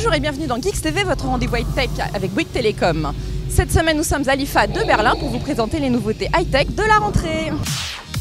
Bonjour et bienvenue dans Geeks TV, votre rendez-vous high-tech avec Bouygues Télécom. Cette semaine, nous sommes à l'IFA de Berlin pour vous présenter les nouveautés high-tech de la rentrée.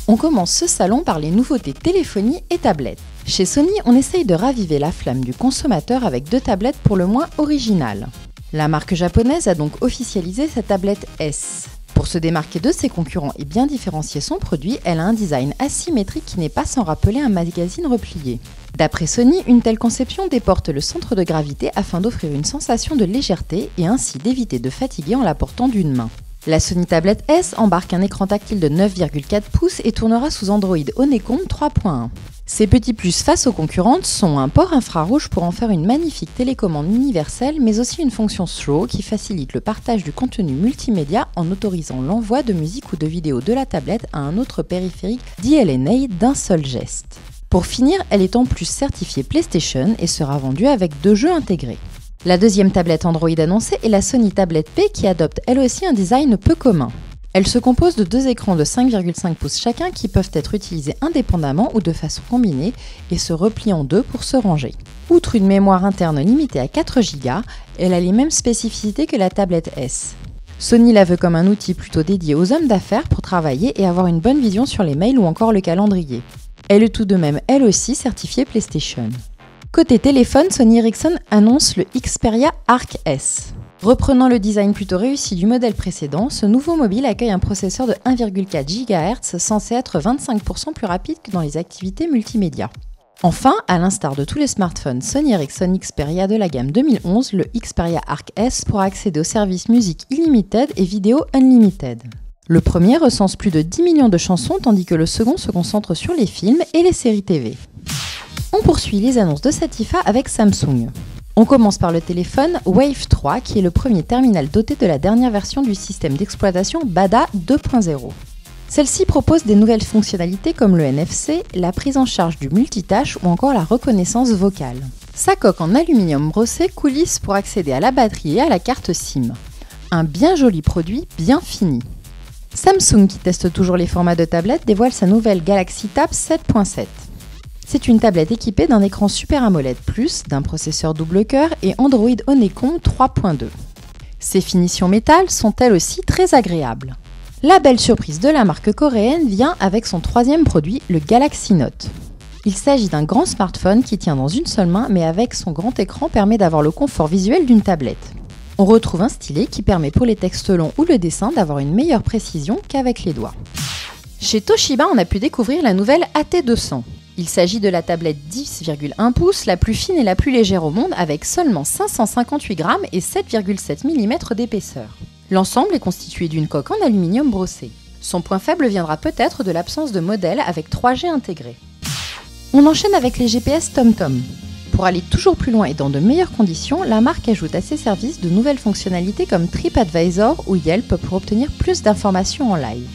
On commence ce salon par les nouveautés téléphonie et tablettes. Chez Sony, on essaye de raviver la flamme du consommateur avec deux tablettes pour le moins originales. La marque japonaise a donc officialisé sa tablette S. Pour se démarquer de ses concurrents et bien différencier son produit, elle a un design asymétrique qui n'est pas sans rappeler un magazine replié. D'après Sony, une telle conception déporte le centre de gravité afin d'offrir une sensation de légèreté et ainsi d'éviter de fatiguer en la portant d'une main. La Sony Tablet S embarque un écran tactile de 9,4 pouces et tournera sous Android Honeycomb 3.1. Ses petits plus face aux concurrentes sont un port infrarouge pour en faire une magnifique télécommande universelle, mais aussi une fonction Throw qui facilite le partage du contenu multimédia en autorisant l'envoi de musique ou de vidéo de la tablette à un autre périphérique DLNA d'un seul geste. Pour finir, elle est en plus certifiée PlayStation et sera vendue avec 2 jeux intégrés. La deuxième tablette Android annoncée est la Sony Tablet P qui adopte elle aussi un design peu commun. Elle se compose de 2 écrans de 5,5 pouces chacun qui peuvent être utilisés indépendamment ou de façon combinée et se replient en deux pour se ranger. Outre une mémoire interne limitée à 4 Go, elle a les mêmes spécificités que la tablette S. Sony la veut comme un outil plutôt dédié aux hommes d'affaires pour travailler et avoir une bonne vision sur les mails ou encore le calendrier. Elle est tout de même elle aussi certifiée PlayStation. Côté téléphone, Sony Ericsson annonce le Xperia Arc S. Reprenant le design plutôt réussi du modèle précédent, ce nouveau mobile accueille un processeur de 1,4 GHz censé être 25% plus rapide que dans les activités multimédia. Enfin, à l'instar de tous les smartphones Sony Ericsson Xperia de la gamme 2011, le Xperia Arc S pourra accéder aux services musique Unlimited et vidéo Unlimited. Le premier recense plus de 10 millions de chansons tandis que le second se concentre sur les films et les séries TV. On poursuit les annonces de cette IFA avec Samsung. On commence par le téléphone Wave 3 qui est le premier terminal doté de la dernière version du système d'exploitation Bada 2.0. Celle-ci propose des nouvelles fonctionnalités comme le NFC, la prise en charge du multitâche ou encore la reconnaissance vocale. Sa coque en aluminium brossé coulisse pour accéder à la batterie et à la carte SIM. Un bien joli produit bien fini. Samsung, qui teste toujours les formats de tablette, dévoile sa nouvelle Galaxy Tab 7.7. C'est une tablette équipée d'un écran Super AMOLED+, d'un processeur double cœur et Android Honeycomb 3.2. Ses finitions métal sont elles aussi très agréables. La belle surprise de la marque coréenne vient avec son troisième produit, le Galaxy Note. Il s'agit d'un grand smartphone qui tient dans une seule main, mais avec son grand écran permet d'avoir le confort visuel d'une tablette. On retrouve un stylet qui permet pour les textes longs ou le dessin d'avoir une meilleure précision qu'avec les doigts. Chez Toshiba, on a pu découvrir la nouvelle AT200. Il s'agit de la tablette 10,1 pouces, la plus fine et la plus légère au monde, avec seulement 558 grammes et 7,7 mm d'épaisseur. L'ensemble est constitué d'une coque en aluminium brossé. Son point faible viendra peut-être de l'absence de modèle avec 3G intégré. On enchaîne avec les GPS TomTom. Pour aller toujours plus loin et dans de meilleures conditions, la marque ajoute à ses services de nouvelles fonctionnalités comme TripAdvisor ou Yelp pour obtenir plus d'informations en live.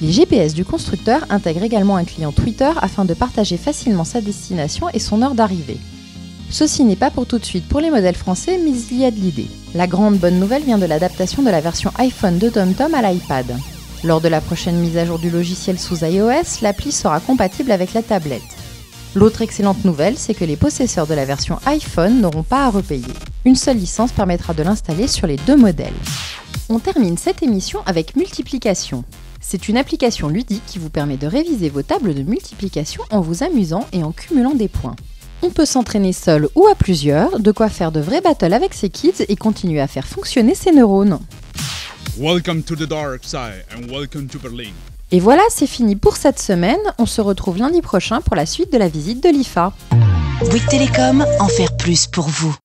Les GPS du constructeur intègrent également un client Twitter afin de partager facilement sa destination et son heure d'arrivée. Ceci n'est pas pour tout de suite pour les modèles français, mais il y a de l'idée. La grande bonne nouvelle vient de l'adaptation de la version iPhone de TomTom à l'iPad. Lors de la prochaine mise à jour du logiciel sous iOS, l'appli sera compatible avec la tablette. L'autre excellente nouvelle, c'est que les possesseurs de la version iPhone n'auront pas à repayer. Une seule licence permettra de l'installer sur les deux modèles. On termine cette émission avec Multiplication. C'est une application ludique qui vous permet de réviser vos tables de multiplication en vous amusant et en cumulant des points. On peut s'entraîner seul ou à plusieurs, de quoi faire de vrais battles avec ses kids et continuer à faire fonctionner ses neurones. Welcome to the dark side and welcome to Berlin. Et voilà, c'est fini pour cette semaine. On se retrouve lundi prochain pour la suite de la visite de l'IFA. Bouygues Télécom, en faire plus pour vous.